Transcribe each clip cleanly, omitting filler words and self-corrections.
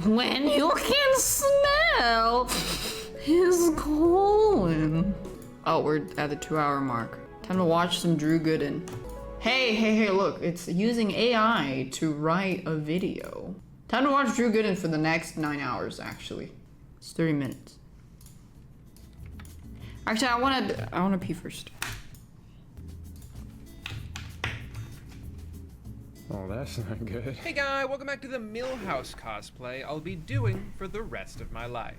When you can smell his colon. Oh, we're at the 2-hour mark. Time to watch some Drew Gooden. Hey, look, it's using AI to write a video. Time to watch Drew Gooden for the next 9 hours, actually. It's 30 minutes. Actually, I wanna pee first. Oh, that's not good. Hey guy, welcome back to the Millhouse cosplay I'll be doing for the rest of my life.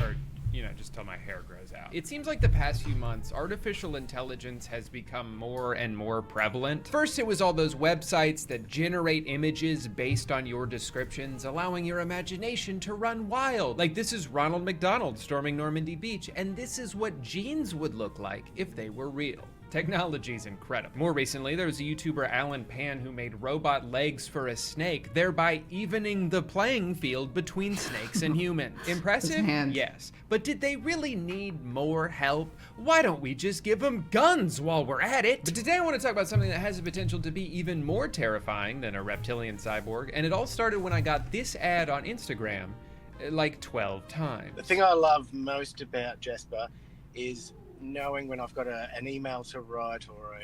Or, you know, just till my hair grows out. It seems like the past few months, artificial intelligence has become more and more prevalent. First, it was all those websites that generate images based on your descriptions, allowing your imagination to run wild. Like, this is Ronald McDonald storming Normandy Beach, and this is what jeans would look like if they were real. Technology's incredible. More recently, there was a YouTuber, Alan Pan, who made robot legs for a snake, thereby evening the playing field between snakes and humans. Impressive? Yes. But did they really need more help? Why don't we just give them guns while we're at it? But today I want to talk about something that has the potential to be even more terrifying than a reptilian cyborg, and it all started when I got this ad on Instagram like 12 times. The thing I love most about Jasper is knowing when I've got an email to write or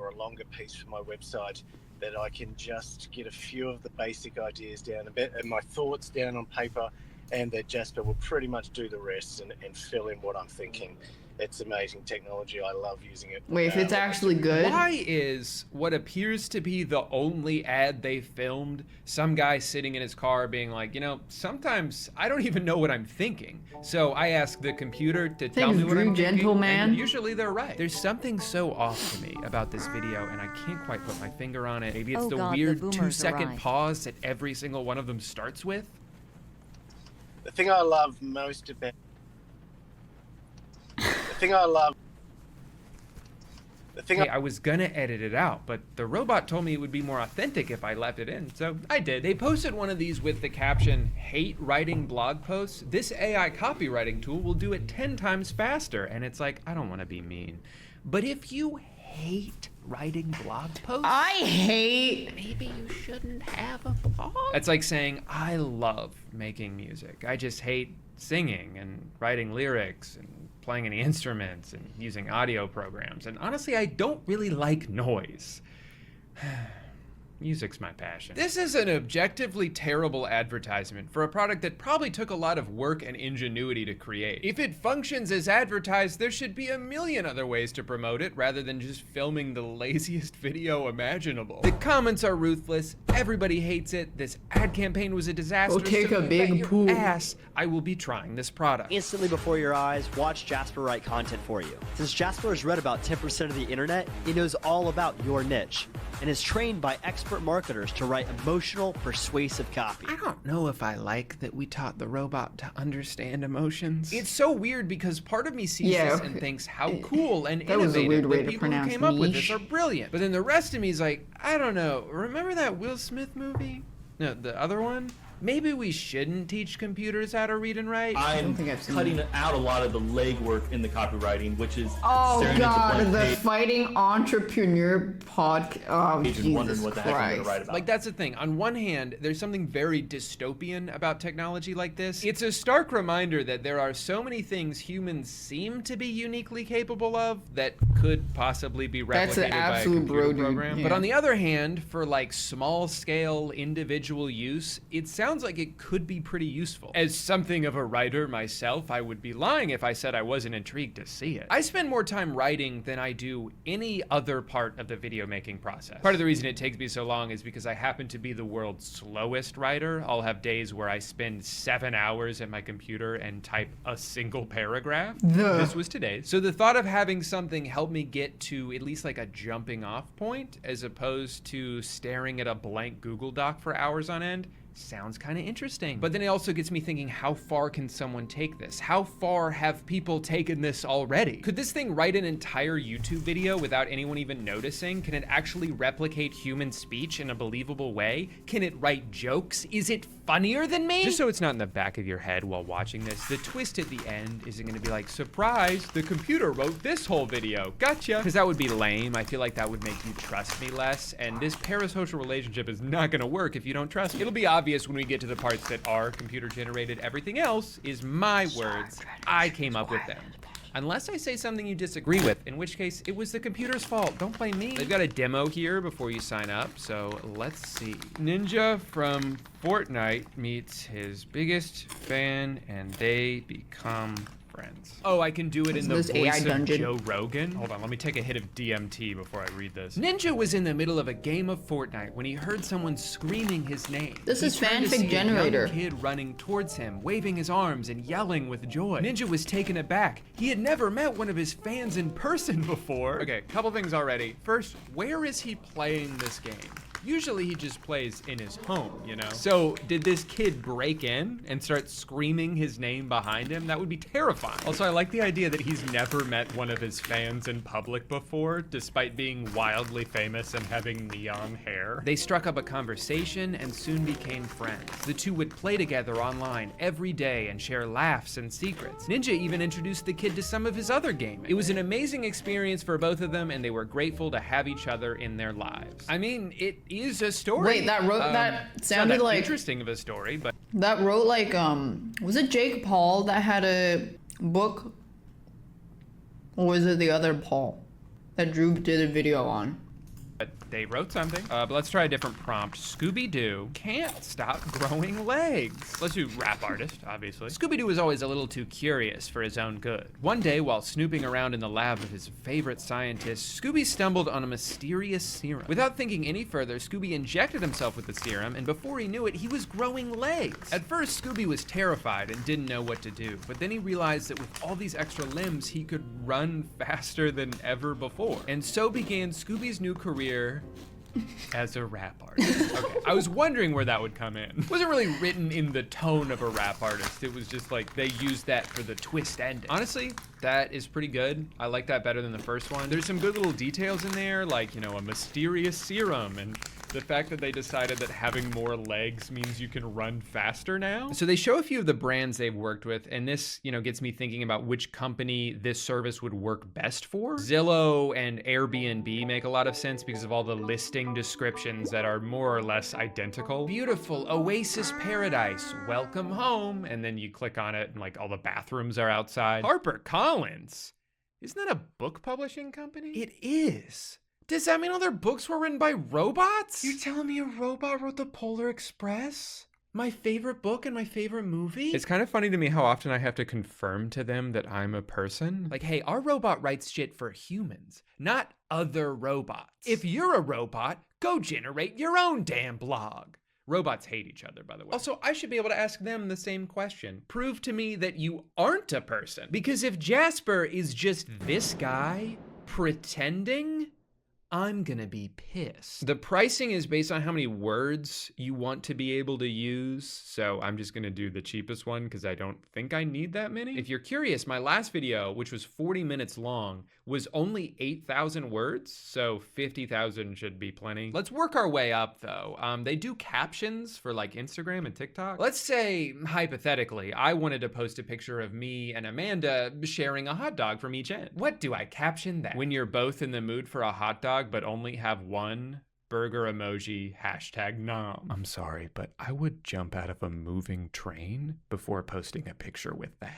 a longer piece for my website, that I can just get a few of the basic ideas down a bit and my thoughts down on paper, and that Jasper will pretty much do the rest and fill in what I'm thinking. It's amazing technology. I love using it. Wait, if it's actually good? Why is what appears to be the only ad they filmed some guy sitting in his car being like, you know, sometimes I don't even know what I'm thinking. So I ask the computer to tell me what I'm thinking, and usually they're right. There's something so off to me about this video, and I can't quite put my finger on it. Maybe it's the weird 2-second pause that every single one of them starts with. The thing I love most about I was gonna edit it out, but the robot told me it would be more authentic if I left it in, so I did. They posted one of these with the caption, "Hate writing blog posts? This AI copywriting tool will do it 10 times faster." And it's like, I don't want to be mean, but if you hate writing blog posts, maybe you shouldn't have a blog. That's like saying, I love making music. I just hate singing and writing lyrics and playing any instruments and using audio programs. And honestly, I don't really like noise. Music's my passion. This is an objectively terrible advertisement for a product that probably took a lot of work and ingenuity to create. If it functions as advertised, there should be a million other ways to promote it rather than just filming the laziest video imaginable. The comments are ruthless. Everybody hates it. This ad campaign was a disaster. Go take a big poop. Ass, I will be trying this product. Instantly before your eyes, watch Jasper write content for you. Since Jasper has read about 10% of the internet, he knows all about your niche and is trained by expert marketers to write emotional, persuasive copy. I don't know if I like that we taught the robot to understand emotions. It's so weird because part of me sees this and thinks how cool and innovative the people who came up with this are brilliant. But then the rest of me is like, I don't know. Remember that Will Smith movie? No, the other one? Maybe we shouldn't teach computers how to read and write. I'm cutting out a lot of the legwork in the copywriting, which is the fighting entrepreneur podcast. Oh, Jesus wondering what the heck I'm gonna write about. Like, that's the thing. On one hand, there's something very dystopian about technology like this. It's a stark reminder that there are so many things humans seem to be uniquely capable of that could possibly be replicated by a computer program. Yeah. But on the other hand, for like small-scale individual use, it sounds like it could be pretty useful. As something of a writer myself, I would be lying if I said I wasn't intrigued to see it. I spend more time writing than I do any other part of the video making process. Part of the reason it takes me so long is because I happen to be the world's slowest writer. I'll have days where I spend 7 hours at my computer and type a single paragraph. This was today. So the thought of having something help me get to at least like a jumping off point, as opposed to staring at a blank Google Doc for hours on end, sounds kind of interesting. But then it also gets me thinking, how far can someone take this? How far have people taken this already? Could this thing write an entire YouTube video without anyone even noticing? Can it actually replicate human speech in a believable way? Can it write jokes? Is it funnier than me? Just so it's not in the back of your head while watching this, the twist at the end isn't gonna be like, surprise, the computer wrote this whole video, gotcha. Because that would be lame. I feel like that would make you trust me less, and this parasocial relationship is not gonna work if you don't trust me. It'll be obvious when we get to the parts that are computer generated. Everything else is my words. I came up with them. Unless I say something you disagree with, in which case it was the computer's fault. Don't blame me. They've got a demo here before you sign up, so let's see. Ninja from Fortnite meets his biggest fan and they become friends. Oh, I can do it in the this AI voice of dungeon? Joe Rogan? Hold on, let me take a hit of DMT before I read this. Ninja was in the middle of a game of Fortnite when he heard someone screaming his name. This He is turned to fanfic see a generator. young kid running towards him, waving his arms and yelling with joy. Ninja was taken aback. He had never met one of his fans in person before. Okay, couple things already. First, where is he playing this game? Usually he just plays in his home, you know? So did this kid break in and start screaming his name behind him? That would be terrifying. Also, I like the idea that he's never met one of his fans in public before, despite being wildly famous and having neon hair. They struck up a conversation and soon became friends. The two would play together online every day and share laughs and secrets. Ninja even introduced the kid to some of his other gaming. It was an amazing experience for both of them, and they were grateful to have each other in their lives. I mean, it is a story. Wait, that It's sounded not that like interesting of a story, but that wrote like was it Jake Paul that had a book, or was it the other Paul that Drew did a video on? they wrote something. But let's try a different prompt. Scooby-Doo can't stop growing legs. Let's do rap artist, obviously. Scooby-Doo was always a little too curious for his own good. One day, while snooping around in the lab of his favorite scientist, Scooby stumbled on a mysterious serum. Without thinking any further, Scooby injected himself with the serum, and before he knew it, he was growing legs. At first, Scooby was terrified and didn't know what to do, but then he realized that with all these extra limbs, he could run faster than ever before. And so began Scooby's new career as a rap artist. Okay, I was wondering where that would come in. It wasn't really written in the tone of a rap artist. It was just like they used that for the twist ending. Honestly, that is pretty good. I like that better than the first one. There's some good little details in there, like, you know, a mysterious serum and the fact that they decided that having more legs means you can run faster now. So they show a few of the brands they've worked with, and this, you know, gets me thinking about which company this service would work best for. Zillow and Airbnb make a lot of sense because of all the listing descriptions that are more or less identical. Beautiful oasis paradise, welcome home. And then you click on it and like all the bathrooms are outside. HarperCollins, isn't that a book publishing company? It is. Does that mean all their books were written by robots? You're telling me a robot wrote the Polar Express? My favorite book and my favorite movie? It's kind of funny to me how often I have to confirm to them that I'm a person. Like, hey, our robot writes shit for humans, not other robots. If you're a robot, go generate your own damn blog. Robots hate each other, by the way. Also, I should be able to ask them the same question. Prove to me that you aren't a person. Because if Jasper is just this guy pretending, I'm gonna be pissed. The pricing is based on how many words you want to be able to use, so I'm just gonna do the cheapest one because I don't think I need that many. If you're curious, my last video, which was 40 minutes long, was only 8,000 words, so 50,000 should be plenty. Let's work our way up though. They do captions for like Instagram and TikTok. Let's say, hypothetically, I wanted to post a picture of me and Amanda sharing a hot dog from each end. What do I caption that? When you're both in the mood for a hot dog, but only have one burger emoji, #nom. I'm sorry, but I would jump out of a moving train before posting a picture with the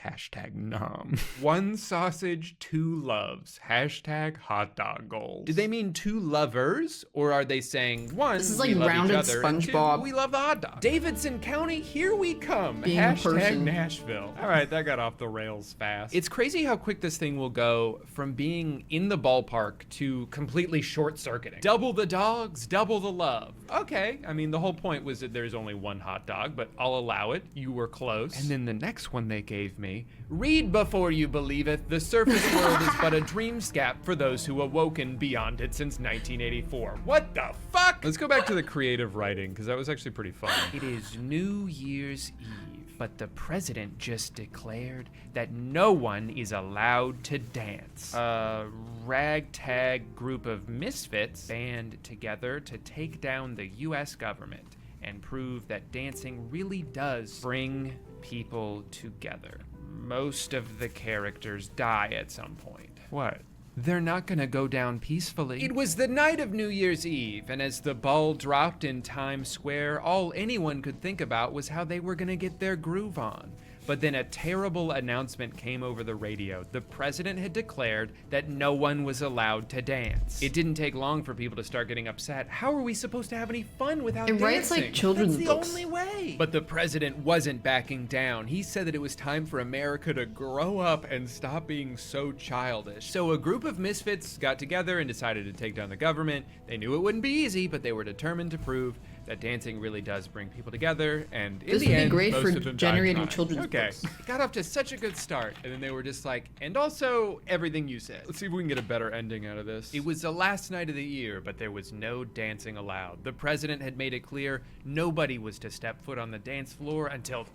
#nom. One sausage, two loves, #hot dog goals. Did they mean two lovers, or are they saying one, This is like we love rounded each other, and SpongeBob. two, we love the hot dog. Davidson County, here we come, Being a person. #Nashville. All right, that got off the rails fast. It's crazy how quick this thing will go from being in the ballpark to completely short-circuiting. Double the dogs, double the love. Okay, I mean, the whole point was that there's only one hot dog, but I'll allow it. You were close. And then the next one they gave me, read before you believe it. The surface world is but a dreamscape for those who awoken beyond it since 1984. What the fuck? Let's go back to the creative writing, because that was actually pretty fun. It is New Year's Eve, but the president just declared that no one is allowed to dance. A ragtag group of misfits band together to take down the US government and prove that dancing really does bring people together. Most of the characters die at some point. What? They're not gonna go down peacefully. It was the night of New Year's Eve, and as the ball dropped in Times Square, all anyone could think about was how they were gonna get their groove on. But then a terrible announcement came over the radio. The president had declared that no one was allowed to dance. It didn't take long for people to start getting upset. How are we supposed to have any fun without dancing? It writes like children's That's the books. only way. But the president wasn't backing down. He said that it was time for America to grow up and stop being so childish. So a group of misfits got together and decided to take down the government. They knew it wouldn't be easy, but they were determined to prove that dancing really does bring people together, and in This the would be end, great most for of them died generating trying. children's Okay, books. it got off to such a good start, and then they were just like, and also everything you said. Let's see if we can get a better ending out of this. It was the last night of the year, but there was no dancing allowed. The president had made it clear nobody was to step foot on the dance floor until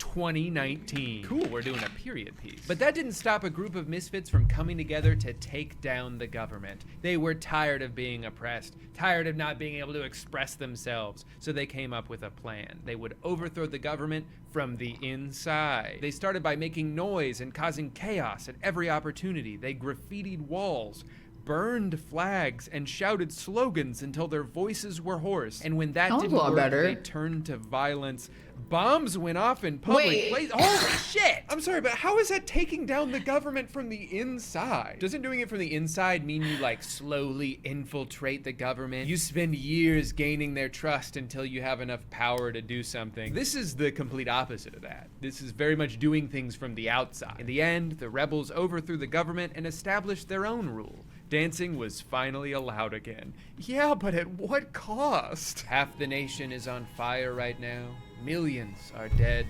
2019. Cool, we're doing a period piece. But that didn't stop a group of misfits from coming together to take down the government. They were tired of being oppressed, tired of not being able to express themselves, so they came up with a plan. They would overthrow the government from the inside. They started by making noise and causing chaos at every opportunity. They graffitied walls, burned flags, and shouted slogans until their voices were hoarse. And when that Sounds didn't a lot work, better. they turned to violence. Bombs went off in public Wait. places. Holy shit! I'm sorry, but how is that taking down the government from the inside? Doesn't doing it from the inside mean you like slowly infiltrate the government? You spend years gaining their trust until you have enough power to do something. This is the complete opposite of that. This is very much doing things from the outside. In the end, the rebels overthrew the government and established their own rule. Dancing was finally allowed again. Yeah, but at what cost? Half the nation is on fire right now. Millions are dead.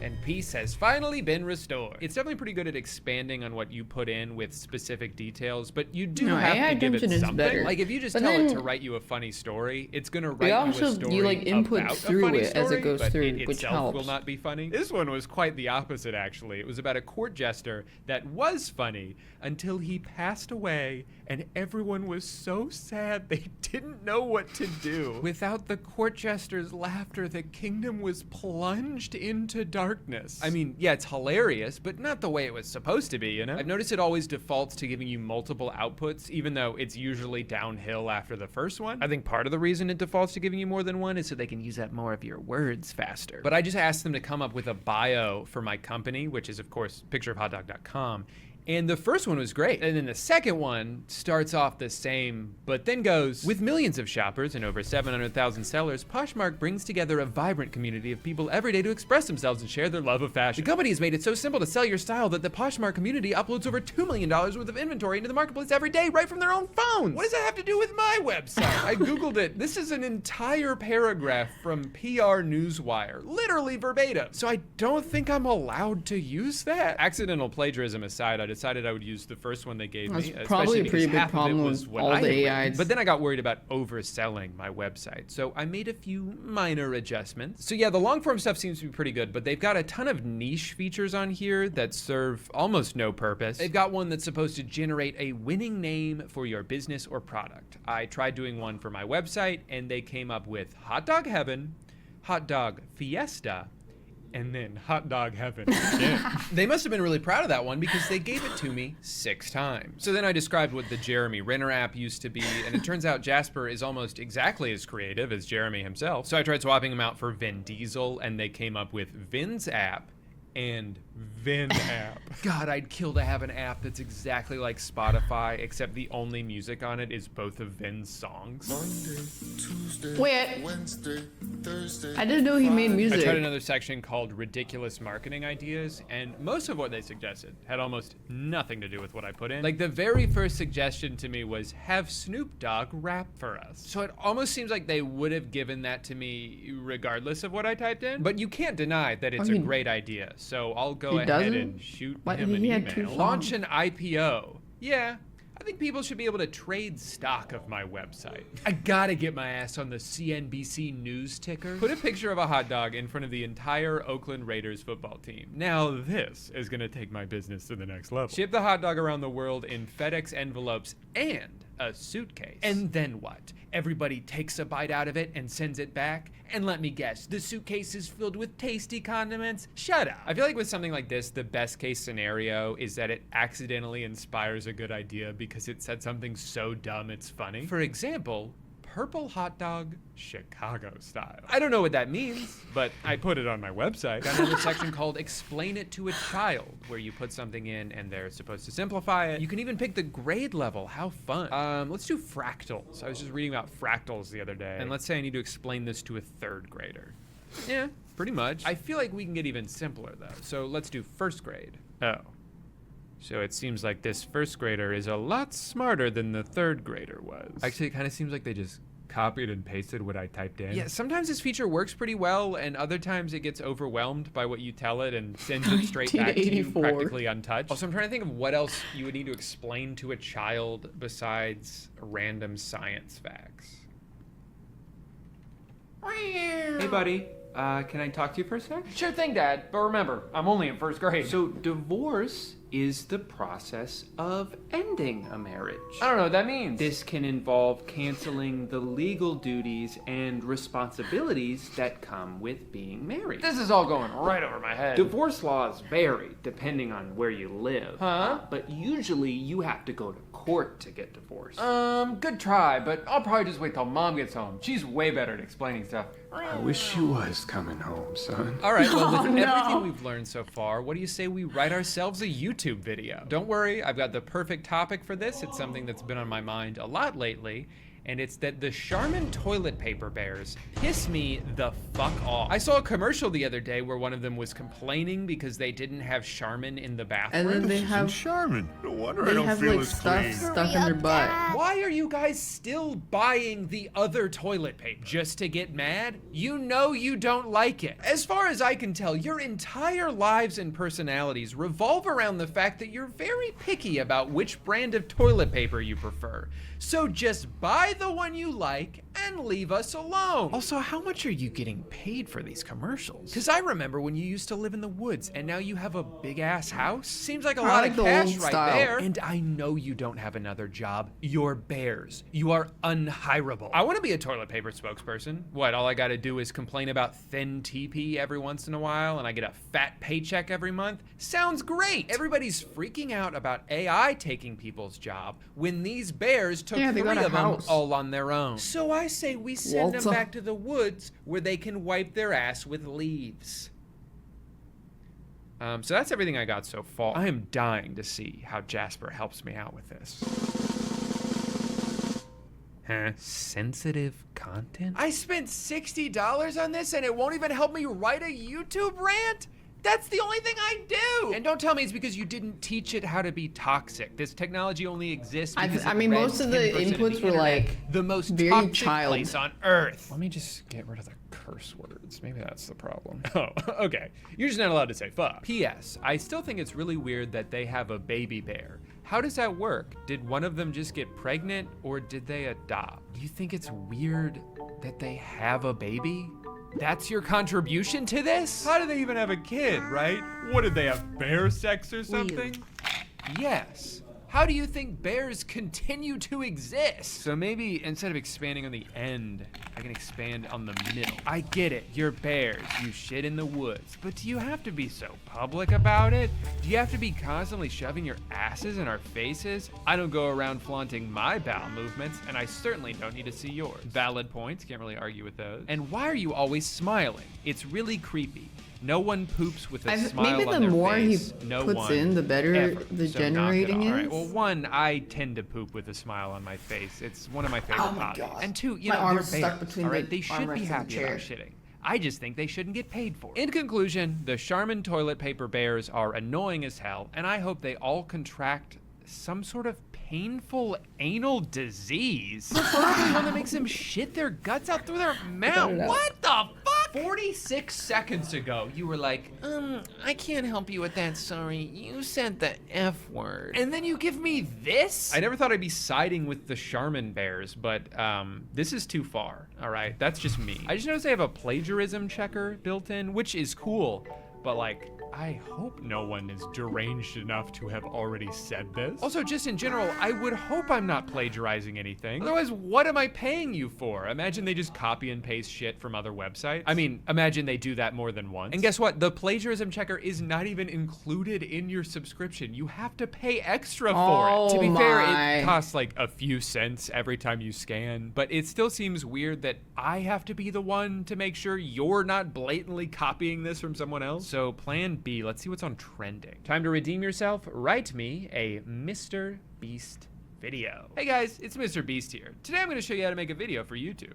And peace has finally been restored. It's definitely pretty good at expanding on what you put in with specific details, but you do No, have AI to give it Dungeon is something. better. Like if you just But tell it then- to write you a funny story, it's gonna They write also- you a story you, like, input about through a funny it as it story, goes but through, it which itself will helps. not be funny. This one was quite the opposite, actually. It was about a court jester that was funny until he passed away, and everyone was so sad they didn't know what to do. Without the court jester's laughter, the kingdom was plunged into darkness. I mean, yeah, it's hilarious, but not the way it was supposed to be, you know? I've noticed it always defaults to giving you multiple outputs, even though it's usually downhill after the first one. I think part of the reason it defaults to giving you more than one is so they can use up more of your words faster. But I just asked them to come up with a bio for my company, which is, of course, pictureofhotdog.com. And the first one was great. And then the second one starts off the same, but then goes, with millions of shoppers and over 700,000 sellers, Poshmark brings together a vibrant community of people every day to express themselves and share their love of fashion. The company has made it so simple to sell your style that the Poshmark community uploads over $2 million worth of inventory into the marketplace every day right from their own phones. What does that have to do with my website? I Googled it. This is an entire paragraph from PR Newswire, literally verbatim. So I don't think I'm allowed to use that. Accidental plagiarism aside, I decided I would use the first one they gave That's me. probably especially a pretty because big half of it problem was with what all I the had written. AIs. But then I got worried about overselling my website, so I made a few minor adjustments. So yeah, the long form stuff seems to be pretty good, but they've got a ton of niche features on here that serve almost no purpose. They've got one that's supposed to generate a winning name for your business or product. I tried doing one for my website, and they came up with Hot Dog Heaven, Hot Dog Fiesta, and then Hot Dog Heaven again. They must have been really proud of that one because they gave it to me 6 times. So then I described what the Jeremy Renner app used to be, and it turns out Jasper is almost exactly as creative as Jeremy himself. So I tried swapping him out for Vin Diesel, and they came up with Vin's app and Vin app. God, I'd kill to have an app that's exactly like Spotify, except the only music on it is both of Vin's songs. Wait, I didn't know he made I music. tried another section called Ridiculous Marketing Ideas, and most of what they suggested had almost nothing to do with what I put in. Like, the very first suggestion to me was, have Snoop Dogg rap for us. So it almost seems like they would have given that to me regardless of what I typed in. But you can't deny that it's a great idea, so I'll go He ahead doesn't? and shoot What? him an He had 2 email. songs. Launch an IPO. Yeah. I think people should be able to trade stock of my website. I gotta get my ass on the CNBC news ticker. Put a picture of a hot dog in front of the entire Oakland Raiders football team. Now this is gonna take my business to the next level. Ship the hot dog around the world in FedEx envelopes and a suitcase. And then what? Everybody takes a bite out of it and sends it back? And let me guess, the suitcase is filled with tasty condiments? Shut up. I feel like with something like this, the best case scenario is that it accidentally inspires a good idea because it said something so dumb it's funny. For example, purple hot dog, Chicago style. I don't know what that means, but I put it on my website. Got another section called Explain It to a Child, where you put something in and they're supposed to simplify it. You can even pick the grade level. How fun. Let's do fractals. I was just reading about fractals the other day, and let's say I need to explain this to a 3rd grader. Yeah, pretty much. I feel like we can get even simpler though. So let's do 1st grade. Oh. So it seems like this 1st grader is a lot smarter than the 3rd grader was. Actually, it kind of seems like they just copied and pasted what I typed in. Yeah, sometimes this feature works pretty well, and other times it gets overwhelmed by what you tell it and sends it straight back to you practically untouched. Also, I'm trying to think of what else you would need to explain to a child besides random science facts. Hey, buddy. Can I talk to you for a sec? Sure thing, Dad. But remember, I'm only in 1st grade. So divorce is the process of ending a marriage. I don't know what that means. This can involve canceling the legal duties and responsibilities that come with being married. This is all going right over my head. Divorce laws vary depending on where you live. But usually you have to go to court to get divorced. Good try, but I'll probably just wait till Mom gets home. She's way better at explaining stuff. I wish you was coming home, son. All right, well, with everything we've learned so far, what do you say we write ourselves a YouTube video? Don't worry, I've got the perfect topic for this. It's something that's been on my mind a lot lately, and it's that the Charmin toilet paper bears piss me the fuck off. I saw a commercial the other day where one of them was complaining because they didn't have Charmin in the bathroom. And then they have Charmin. No wonder I they don't have feel like as stuff clean. stuck in their butt. Why are you guys still buying the other toilet paper? Just to get mad? You know you don't like it. As far as I can tell, your entire lives and personalities revolve around the fact that you're very picky about which brand of toilet paper you prefer. So just buy the one you like and leave us alone. Also, how much are you getting paid for these commercials? Because I remember when you used to live in the woods and now you have a big ass house. Seems like a lot of cash right there. And I know you don't have another job. You're bears. You are unhireable. I want to be a toilet paper spokesperson. What, all I gotta do is complain about thin TP every once in a while and I get a fat paycheck every month? Sounds great. Everybody's freaking out about AI taking people's job when these bears took 3 of them all on their own. So I say we send them back to the woods where they can wipe their ass with leaves. So that's everything I got so far. I am dying to see how Jasper helps me out with this. Huh? Sensitive content? I spent $60 on this and it won't even help me write a YouTube rant? That's the only thing I do. And don't tell me it's because you didn't teach it how to be toxic. This technology only exists because I mean, most of the inputs were like the most very toxic child place on earth. Let me just get rid of the curse words. Maybe that's the problem. Oh, okay. You're just not allowed to say fuck. P.S. I still think it's really weird that they have a baby bear. How does that work? Did one of them just get pregnant or did they adopt? Do you think it's weird that they have a baby? That's your contribution to this? How do they even have a kid, right? What, did they have bear sex or something? Yes. How do you think bears continue to exist? So maybe instead of expanding on the end, I can expand on the middle. I get it, you're bears, you shit in the woods, but do you have to be so public about it? Do you have to be constantly shoving your asses in our faces? I don't go around flaunting my bowel movements, and I certainly don't need to see yours. Valid points, can't really argue with those. And why are you always smiling? It's really creepy. No one poops with a smile maybe on the their more face. he No puts one in, the better ever. the So generating knock it off. is. All right, well, one, I tend to poop with a smile on my face. It's one of my favorite Oh my hobbies. God. And two, you My know, arm's they're stuck bears, between all right? the They should armrest be of the happy chair. about shitting. I just think they shouldn't get paid for it. In conclusion, the Charmin toilet paper bears are annoying as hell, and I hope they all contract some sort of painful anal disease. The one that makes them shit their guts out through their mouth. What the fuck? 46 seconds ago, you were like, I can't help you with that, sorry. You said the F word. And then you give me this? I never thought I'd be siding with the Charmin bears, but this is too far, all right? That's just me. I just noticed they have a plagiarism checker built in, which is cool. but like, I hope no one is deranged enough to have already said this. Also, just in general, I would hope I'm not plagiarizing anything. Otherwise, what am I paying you for? Imagine they just copy and paste shit from other websites. I mean, imagine they do that more than once. And guess what? The plagiarism checker is not even included in your subscription. You have to pay extra for it. To be fair, it costs like a few cents every time you scan, but it still seems weird that I have to be the one to make sure you're not blatantly copying this from someone else. So plan B, let's see what's on trending. Time to redeem yourself. Write me a Mr. Beast video. Hey guys, it's Mr. Beast here. Today I'm gonna show you how to make a video for YouTube.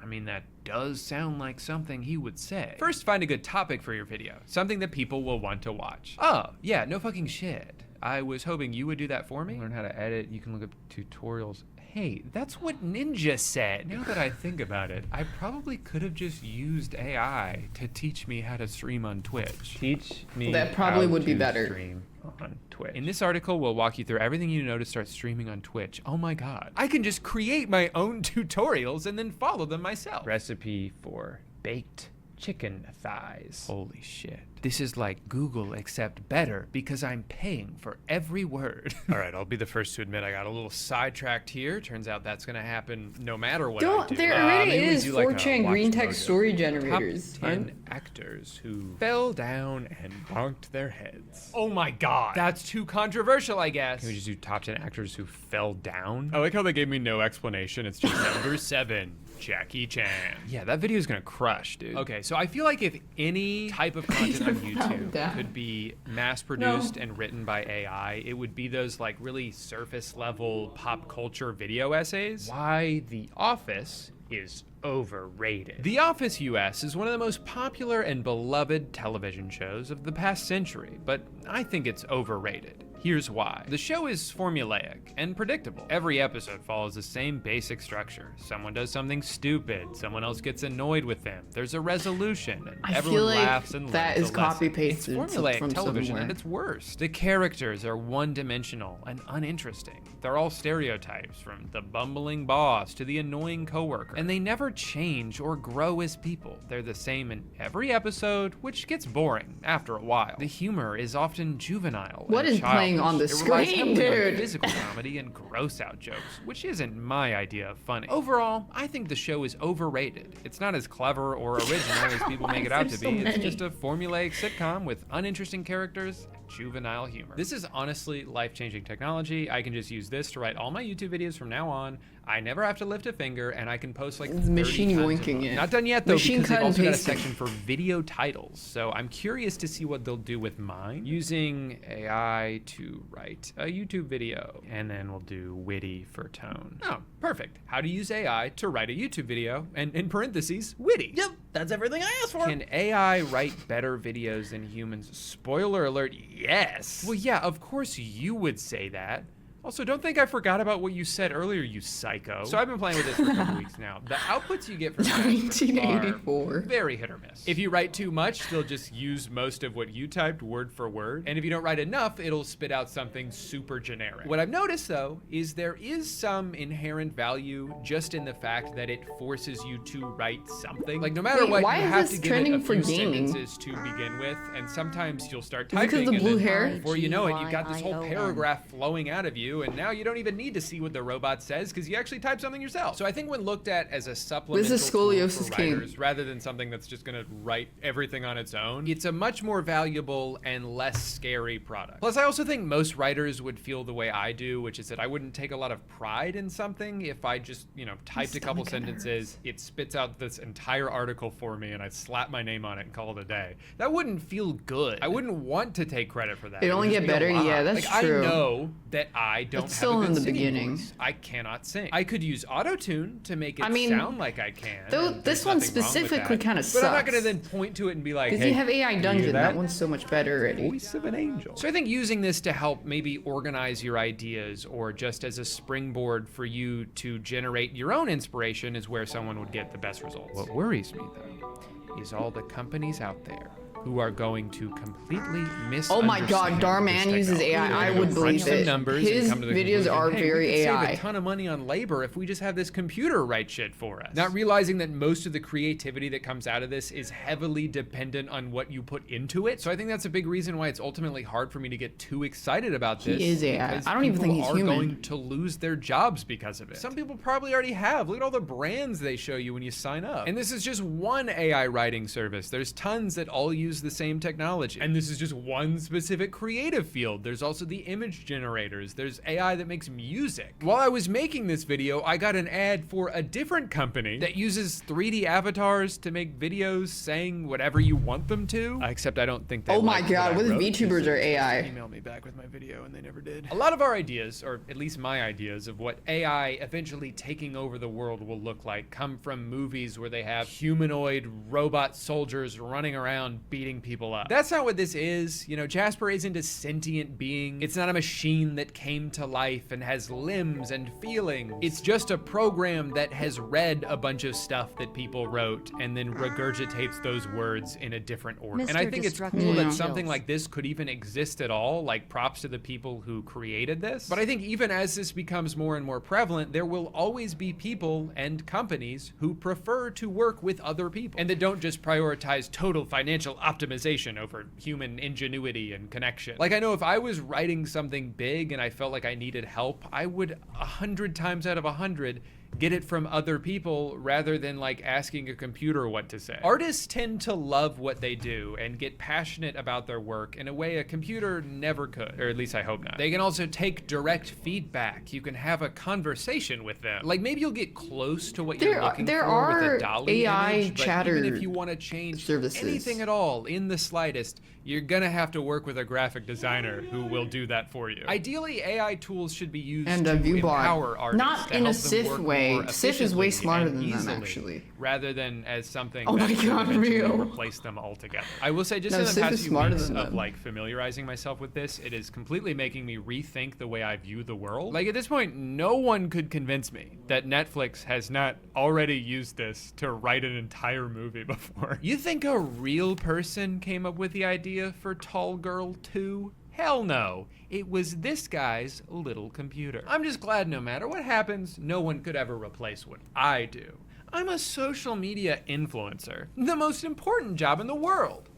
I mean, that does sound like something he would say. First, find a good topic for your video, something that people will want to watch. Oh, yeah, no fucking shit. I was hoping you would do that for me. Learn how to edit, you can look up tutorials. Hey, that's what Ninja said. Now that I think about it, I probably could have just used AI to teach me how to stream on Twitch. Teach me That probably how would be to better. Stream on Twitch. In this article, we'll walk you through everything you know to start streaming on Twitch. Oh my God. I can just create my own tutorials and then follow them myself. Recipe for baked chicken thighs. Holy shit. This is like Google except better because I'm paying for every word. All right, I'll be the first to admit I got a little sidetracked here. Turns out that's gonna happen no matter what I do. There already maybe we is do like a 4chan watch green mojo. text story generators. Top 10 actors who fell down and bonked their heads. Oh my God. That's too controversial, I guess. Can we just do top 10 actors who fell down? I like how they gave me no explanation. It's just number 7. Jackie Chan. Yeah, that video is gonna crush, dude. Okay, so I feel like if any type of content on YouTube could be mass-produced and written by AI, it would be those like really surface-level pop culture video essays. Why The Office is overrated. The Office US is one of the most popular and beloved television shows of the past century, but I think it's overrated. Here's why. The show is formulaic and predictable. Every episode follows the same basic structure. Someone does something stupid, someone else gets annoyed with them, there's a resolution, and everyone laughs and that learns is a lesson. copy-pasted It's formulaic from television somewhere. at its worst. The characters are one-dimensional and uninteresting. They're all stereotypes, from the bumbling boss to the annoying coworker, and they never change or grow as people. They're the same in every episode, which gets boring after a while. The humor is often juvenile. What and is playing on the childish. It relies screen, heavily on dude? physical comedy and gross out jokes, which isn't my idea of funny. Overall, I think the show is overrated. It's not as clever or original as people make it out to be. It's just a formulaic sitcom with uninteresting characters and juvenile humor. This is honestly life-changing technology. I can just use this to write all my YouTube videos from now on. I never have to lift a finger, and I can post like 30 machine times a yoinking month. it. Not done yet though, Machine because they've cut and also got a pasting. section for video titles. So I'm curious to see what they'll do with mine. Using AI to write a YouTube video, and then we'll do witty for tone. Oh, perfect. How to use AI to write a YouTube video, and in parentheses, witty. Yep, that's everything I asked for. Can AI write better videos than humans? Spoiler alert, yes. Well, yeah, of course you would say that. Also, don't think I forgot about what you said earlier, you psycho. So I've been playing with this for a couple weeks now. The outputs you get from that 1984. are very hit or miss. If you write too much, they'll just use most of what you typed word for word. And if you don't write enough, it'll spit out something super generic. What I've noticed though, is there is some inherent value just in the fact that it forces you to write something. Like no matter Wait, what, why you is have this to give it a trending for few gaming? sentences to begin with. And sometimes you'll start Is it 'cause typing the and blue then hair? before you know it, you've got this whole G-Y-I-O-N. paragraph flowing out of you, and now you don't even need to see what the robot says because you actually type something yourself. So I think when looked at as a supplemental This is tool Scoliosis for King. writers, rather than something that's just gonna write everything on its own, it's a much more valuable and less scary product. Plus, I also think most writers would feel the way I do, which is that I wouldn't take a lot of pride in something if I just, typed a couple sentences, it spits out this entire article for me, and I slap my name on it and call it a day. That wouldn't feel good. I wouldn't want to take credit for that. It'd It would only just get be a better? lot. Yeah, that's like, true. I know that I don't It's have still a good in the singing beginning. voice. I cannot sing. I could use auto-tune to make it I mean, sound like I can. though and this there's one nothing wrong with specifically that. kinda But I'm not sucks. gonna then point to it and be like, Because hey, you have AI can you Dungeon, hear that one's so much better already. Voice of an angel. So I think using this to help maybe organize your ideas or just as a springboard for you to generate your own inspiration is where someone would get the best results. What worries me though is all the companies out there who are going to completely misunderstand. Oh my God, Darman this uses technology. AI. I They're would gonna crunch believe some it. numbers His and come to the videos conclusion, are hey, very we could AI. save a ton of money on labor if we just have this computer write shit for us. Not realizing that most of the creativity that comes out of this is heavily dependent on what you put into it. So I think that's a big reason why it's ultimately hard for me to get too excited about this. He is AI. because I don't even think people he's are human. going to lose their jobs because of it. Some people probably already have. Look at all the brands they show you when you sign up. And this is just one AI writing service. There's tons that all use the same technology. And this is just one specific creative field. There's also the image generators. There's AI that makes music. While I was making this video, I got an ad for a different company that uses 3D avatars to make videos saying whatever you want them to. Except I don't think they Oh my liked God, what I what if wrote, 'cause VTubers they are were supposed to AI? Email me back with my video and they never did. A lot of our ideas, or at least my ideas of what AI eventually taking over the world will look like, come from movies where they have humanoid robot soldiers running around beating people up. That's not what this is. You know, Jasper isn't a sentient being. It's not a machine that came to life and has limbs and feelings. It's just a program that has read a bunch of stuff that people wrote and then regurgitates those words in a different order. And I think it's cool that something like this could even exist at all. Like, props to the people who created this. But I think even as this becomes more and more prevalent, there will always be people and companies who prefer to work with other people and that don't just prioritize total financial optimization over human ingenuity and connection. Like, I know if I was writing something big and I felt like I needed help, I would 100 times out of 100 get it from other people rather than like asking a computer what to say. Artists tend to love what they do and get passionate about their work in a way a computer never could, or at least I hope not. They can also take direct feedback. You can have a conversation with them. Like, maybe you'll get close to what you're looking there for with are a DALL-E AI image, but chatter even if you want to change services. anything at all in the slightest, you're gonna have to work with a graphic designer who will do that for you. Ideally, AI tools should be used And to a viewbot. empower artists, Not to in a help them Sith work way. more Sith is way efficiently smarter and than them, easily, actually. rather than as something Oh that my could God, eventually real. replace them altogether. I will say, just No, in the Sith past is few smarter weeks than of them. like familiarizing myself with this, it is completely making me rethink the way I view the world. Like, at this point, no one could convince me that Netflix has not already used this to write an entire movie before. You think a real person came up with the idea for Tall Girl 2? Hell no. It was this guy's little computer. I'm just glad no matter what happens, no one could ever replace what I do. I'm a social media influencer. The most important job in the world.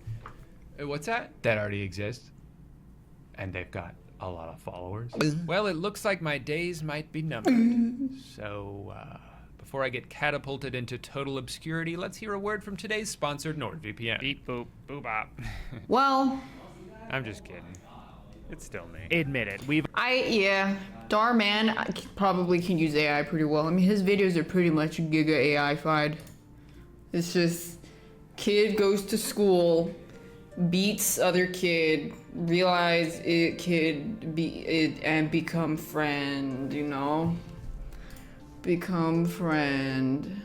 What's that? That already exists. And they've got a lot of followers. Well, it looks like my days might be numbered. So, before I get catapulted into total obscurity, let's hear a word from today's sponsor, NordVPN. Beep boop, boop bop. Well, I'm just kidding. It's still me. Admit it. yeah, Darman probably can use AI pretty well. I mean, his videos are pretty much giga AI-fied. It's just, kid goes to school, beats other kid, realize it could be it, and become friend, you know? Become friend.